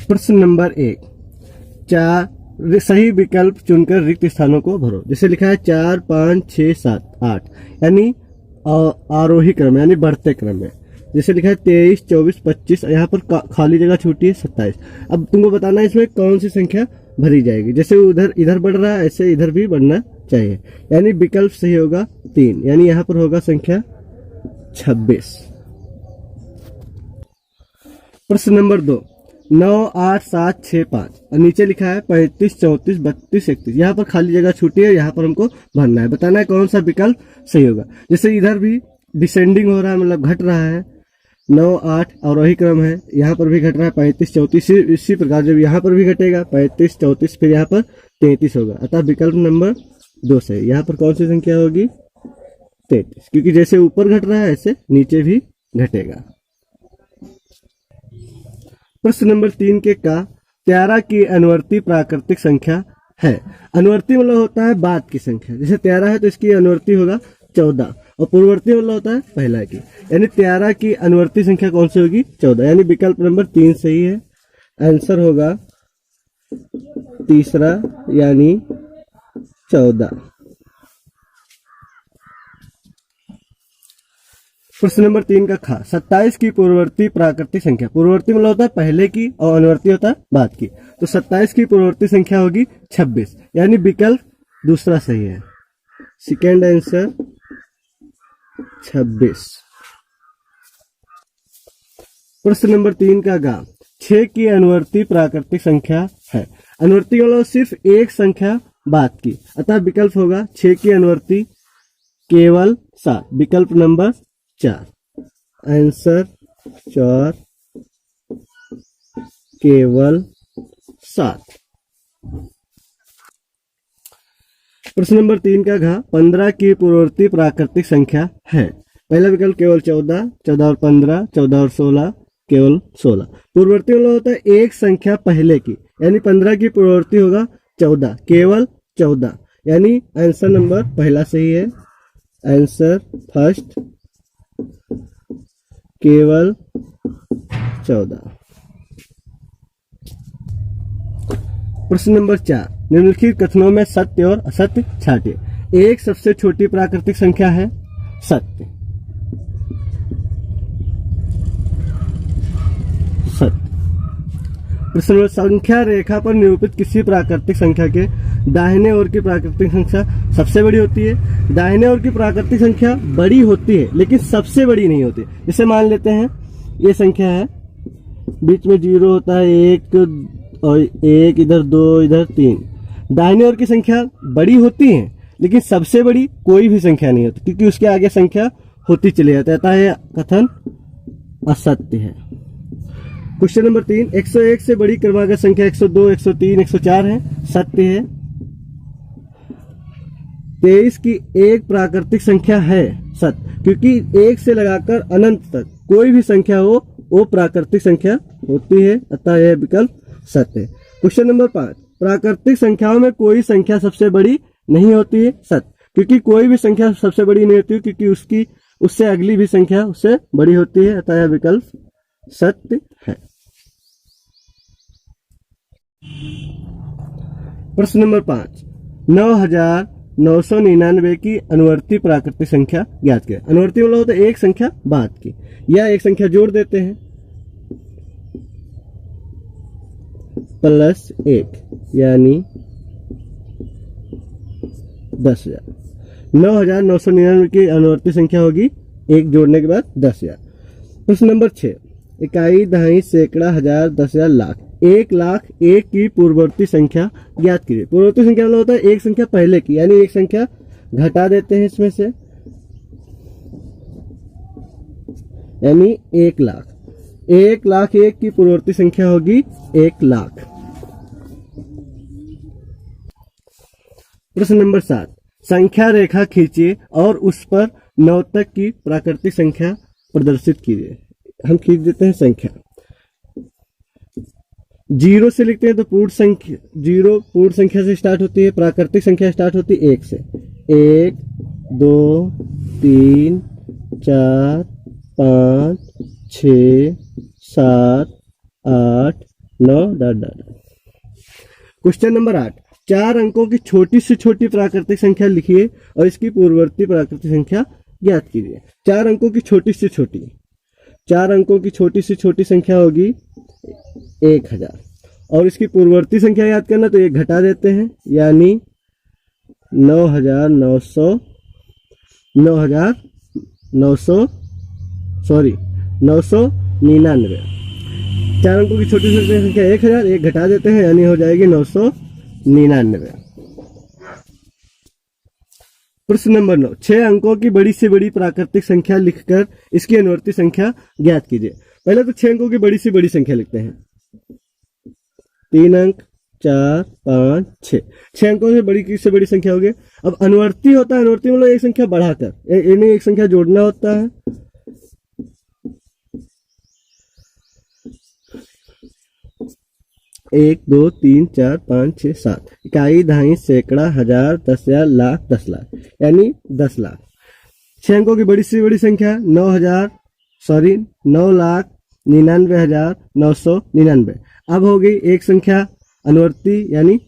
प्रश्न नंबर 1, चार सही विकल्प चुनकर रिक्त स्थानों को भरो। जैसे लिखा है 4, 5, 6, 7, 8, यानी आरोही क्रम यानी बढ़ते क्रम में। जैसे लिखा है 23, 24, 25, यहाँ पर खाली जगह छूटी है 27। अब तुमको बताना है इसमें कौन सी संख्या भरी जाएगी। जैसे उधर इधर बढ़ रहा है, ऐसे इधर भी बढ़ना चाहिए, यानी विकल्प सही होगा 3, यानी यहाँ पर होगा संख्या 26। प्रश्न नंबर 2, 9, 8, 7, 6, 5 और नीचे लिखा है 35, 34, 32, 31। यहाँ पर खाली जगह छूटी है, यहाँ पर हमको भरना है। बताना है कौन सा विकल्प सही होगा। जैसे इधर भी डिसेंडिंग हो रहा है, मतलब घट रहा है, 9, 8 और वही क्रम है, यहाँ पर भी घट रहा है 35, 34। इसी प्रकार जब यहाँ पर भी घटेगा 35, 34, फिर यहाँ पर 33 होगा। अतः विकल्प नंबर 2 सही। यहाँ पर कौन सी संख्या होगी? 33, क्योंकि जैसे ऊपर घट रहा है ऐसे नीचे भी घटेगा। प्रश्न नंबर 3 के का 13 की अनुवर्ती प्राकृतिक संख्या है। अनुवर्ती मतलब होता है बाद की संख्या। जैसे 13 है तो इसकी अनुवर्ती होगा 14 और पूर्ववर्ती मतलब होता है पहला की, यानी 13 की अनुवर्ती संख्या कौन सी होगी? 14, यानी विकल्प नंबर 3 सही है। आंसर होगा तीसरा यानी 14। प्रश्न नंबर 3 का खा 27 की पूर्ववर्ती प्राकृतिक संख्या। पूर्ववर्ती मतलब होता है पहले की और अनुवर्ती होता है बाद की। तो 27 की पूर्ववर्ती संख्या होगी 26, यानी विकल्प दूसरा सही है। Second answer 26। प्रश्न नंबर 3 का गा 6 की अनुवर्ती प्राकृतिक संख्या है। अनुवर्ती मतलब सिर्फ एक संख्या बाद की, अतः विकल्प होगा 6 की अनुवर्ती केवल 7, विकल्प नंबर 4। आंसर 4 केवल 7। प्रश्न नंबर 3 का घा 15 की पूर्ववर्ती प्राकृतिक संख्या है। पहला विकल्प केवल 14, 14 और 15, 14 और 16, केवल 16। पूर्ववर्ती मतलब होता है एक संख्या पहले की, यानी 15 की पूर्ववर्ती होगा 14, केवल 14, यानी आंसर नंबर पहला सही है। आंसर फर्स्ट केवल 14। प्रश्न नंबर 4, निम्नलिखित कथनों में सत्य और असत्य छांटिए। एक सबसे छोटी प्राकृतिक संख्या है, सत्य। सत्य। प्रश्न नंबर, संख्या रेखा पर निरूपित किसी प्राकृतिक संख्या के दाहिने ओर की प्राकृतिक संख्या सबसे बड़ी होती है। दाहिने ओर की प्राकृतिक संख्या बड़ी होती है लेकिन सबसे बड़ी नहीं होती। जैसे मान लेते हैं ये संख्या है, बीच में 0 होता है, 1 और 1, इधर 2, इधर 3। दाहिने ओर की संख्या बड़ी होती है लेकिन सबसे बड़ी कोई भी संख्या नहीं होती, क्योंकि उसके आगे संख्या होती चली जाती है। अतः यह कथन असत्य है। क्वेश्चन नंबर 3, 101 से बड़ी क्रमागत संख्या 102, 103, 104 है, सत्य है। 23 की एक प्राकृतिक संख्या है, सत्य, क्योंकि 1 से लगाकर अनंत तक कोई भी संख्या हो वो प्राकृतिक संख्या होती है, अतः यह विकल्प सत्य है। क्वेश्चन नंबर 5, प्राकृतिक संख्याओं में कोई संख्या सबसे बड़ी नहीं होती है, सत्य, क्योंकि कोई भी संख्या सबसे बड़ी नहीं होती, क्योंकि उससे अगली भी संख्या उससे बड़ी होती है, अतः यह विकल्प सत्य है। प्रश्न नंबर 5, 9999 की अनुवर्ती प्राकृतिक संख्या ज्ञात करें। अनुवर्ती मतलब होता है एक संख्या बाद की, या एक संख्या जोड़ देते हैं +1, यानी 10,000। 9999 की अनुवर्ती संख्या होगी 1 जोड़ने के बाद 10,000। प्रश्न नंबर 6, इकाई, दहाई, सैकड़ा, हजार, 10,000, लाख। 1,01,000 की पूर्ववर्ती संख्या ज्ञात कीजिए। पूर्ववर्ती संख्या मतलब होता है एक संख्या पहले की, यानी एक संख्या घटा देते हैं इसमें से, यानी 1,00,000। 1,01,000 की पूर्ववर्ती संख्या होगी 1,00,000। प्रश्न नंबर 7, संख्या रेखा खींचिए और उस पर 9 तक की प्राकृतिक संख्या प्रदर्शित कीजिए। हम खींच देते हैं संख्या। 0 से लिखते हैं तो पूर्ण संख्या, 0 पूर्ण संख्या से स्टार्ट होती है, प्राकृतिक संख्या स्टार्ट होती है 1 से। 1, 2, 3, 4, 5, 6, 7, 8, 9 डॉट डॉट। क्वेश्चन नंबर 8, 4 अंकों की छोटी से छोटी प्राकृतिक संख्या लिखिए और इसकी पूर्ववर्ती प्राकृतिक संख्या ज्ञात कीजिए। 4 अंकों की छोटी से छोटी, 4 अंकों की छोटी से छोटी संख्या होगी 1000 और इसकी पूर्ववर्ती संख्या याद करना तो एक घटा देते हैं, यानी 9,999 4 अंकों की छोटी से छोटी संख्या 1000, एक घटा देते हैं यानी हो जाएगी 999। प्रश्न नंबर 9, 6 अंकों की बड़ी से बड़ी प्राकृतिक संख्या लिखकर इसकी अनुवर्ती संख्या ज्ञात कीजिए। पहले तो 6 अंकों की बड़ी से बड़ी संख्या लिखते हैं, 3 अंक 4 5 6, 6 अंकों से बड़ी संख्या हो गई। अब अनुवर्ती होता है, अनुवर्ती मतलब एक संख्या बढ़ाकर इन्हें एक संख्या जोड़ना होता है। 1 2 3 4 5 6 7, इकाई, दहाई, सैकड़ा, हजार, 10,000, लाख, 10 लाख, यानी 10 लाख। 6 अंकों की बड़ी से बड़ी संख्या 9,99,999। अब हो गई एक संख्या अनुवर्ती यानी